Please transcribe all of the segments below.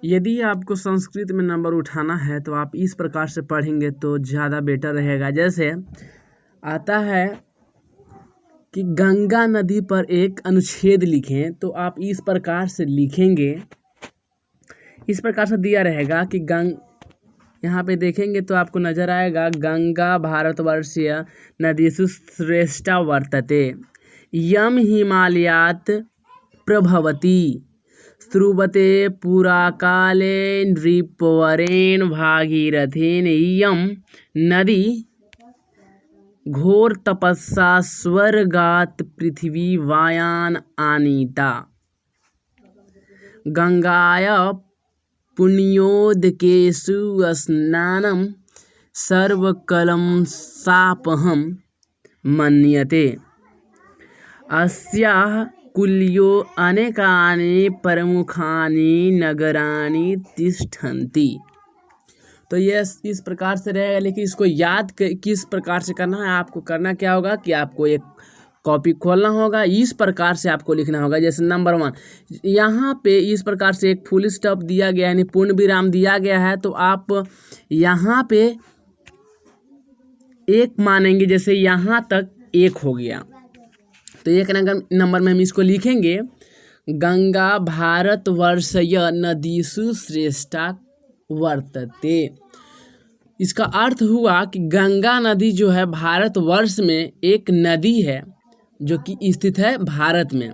यदि आपको संस्कृत में नंबर उठाना है तो आप इस प्रकार से पढ़ेंगे तो ज़्यादा बेटर रहेगा। जैसे आता है कि गंगा नदी पर एक अनुच्छेद लिखें, तो आप इस प्रकार से लिखेंगे, इस प्रकार से दिया रहेगा कि यहाँ पे देखेंगे तो आपको नजर आएगा गंगा भारतवर्षीय नदीषु श्रेष्ठा वर्तते, यम हिमालयात् प्रभवति, स्रुवते पुराकाले नृपवरेण भागीरथेन, यम नदी घोर तपस्या स्वर्गात् पृथ्वी वायान आनीता, गंगाया पुण्योदकेषु स्नानं सर्वकलं सापहं मन्यते, अस्याः कुल्यो अनेकानि प्रमुखानि नगराणि तिष्ठन्ति। तो ये इस प्रकार से रहेगा, लेकिन इसको याद किस प्रकार से करना है, आपको करना क्या होगा कि आपको एक कॉपी खोलना होगा, इस प्रकार से आपको लिखना होगा। जैसे नंबर 1 यहाँ पे इस प्रकार से एक फुल स्टॉप दिया गया है, यानी पूर्ण विराम दिया गया है, तो आप यहाँ पे एक मानेंगे, जैसे यहाँ तक एक हो गया तो एक नंबर में हम इसको लिखेंगे गंगा भारतवर्षीय नदीषु श्रेष्ठा वर्तते। इसका अर्थ हुआ कि गंगा नदी जो है भारतवर्ष में एक नदी है जो कि स्थित है भारत में।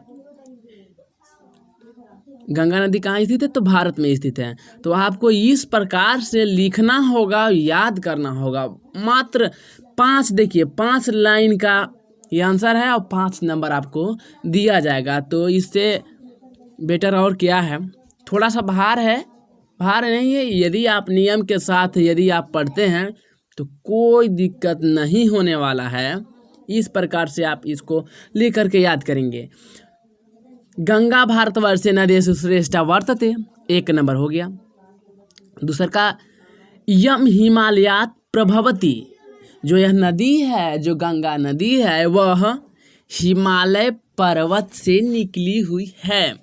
गंगा नदी कहाँ स्थित है? तो भारत में स्थित है। तो आपको इस प्रकार से लिखना होगा, याद करना होगा। मात्र 5, देखिए 5 लाइन का ये आंसर है और 5 नंबर आपको दिया जाएगा। तो इससे बेटर और क्या है, थोड़ा सा भार है, भार नहीं है। यदि आप नियम के साथ यदि आप पढ़ते हैं तो कोई दिक्कत नहीं होने वाला है। इस प्रकार से आप इसको लिख करके याद करेंगे। गंगा भारतवर्षीय नदीषु श्रेष्ठा वर्तते, 1 नंबर हो गया। दूसरा का यम हिमालयात् प्रभवति, जो यह नदी है, जो गंगा नदी है, वह हिमालय पर्वत से निकली हुई है।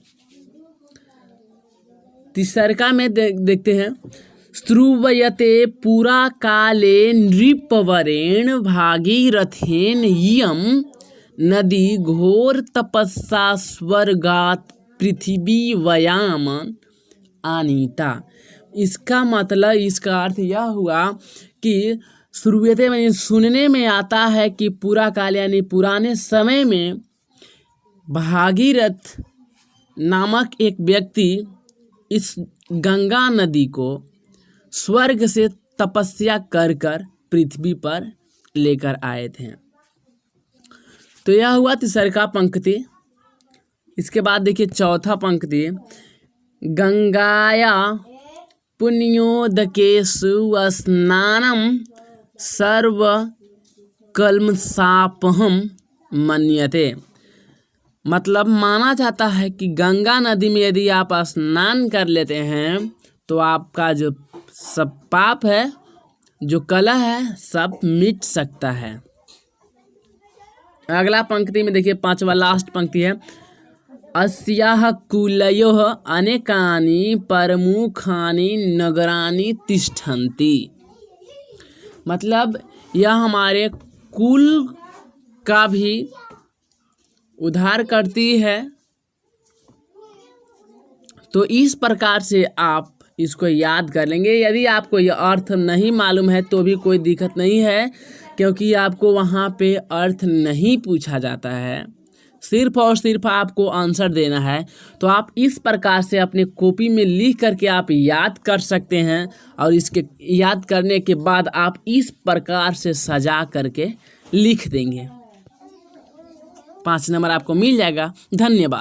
तीसरा में देखते हैं स्रुवयते पुरा काले नृपवरेण भागीरथेन, यम नदी घोर तपस्या स्वर्गात् पृथ्वी वयाम आनीता। इसका मतलब, इसका अर्थ यह हुआ कि श्रुयते में सुनने में आता है कि पूरा काल यानी पुराने समय में भागीरथ नामक एक व्यक्ति इस गंगा नदी को स्वर्ग से तपस्या कर पृथ्वी पर लेकर आए थे। तो यह हुआ तीसरा पंक्ति। इसके बाद देखिए चौथा पंक्ति, गंगाया पुण्योदकेषु स्नानं सर्व कल्मषापहं मन्यते। मतलब माना जाता है कि गंगा नदी में यदि आप स्नान कर लेते हैं तो आपका जो सब पाप है, जो कलह है, सब मिट सकता है। अगला पंक्ति में देखिए 5वां लास्ट पंक्ति है, अस्याः कुलयोः अनेकानि प्रमुखानि नगराणि तिष्ठन्ति। मतलब यह हमारे कुल का भी उद्धार करती है। तो इस प्रकार से आप इसको याद कर लेंगे। यदि आपको यह अर्थ नहीं मालूम है तो भी कोई दिक्कत नहीं है, क्योंकि आपको वहाँ पे अर्थ नहीं पूछा जाता है, सिर्फ और सिर्फ आपको आंसर देना है। तो आप इस प्रकार से अपने कॉपी में लिख करके आप याद कर सकते हैं, और इसके याद करने के बाद आप इस प्रकार से सजा करके लिख देंगे। 5 नंबर आपको मिल जाएगा। धन्यवाद।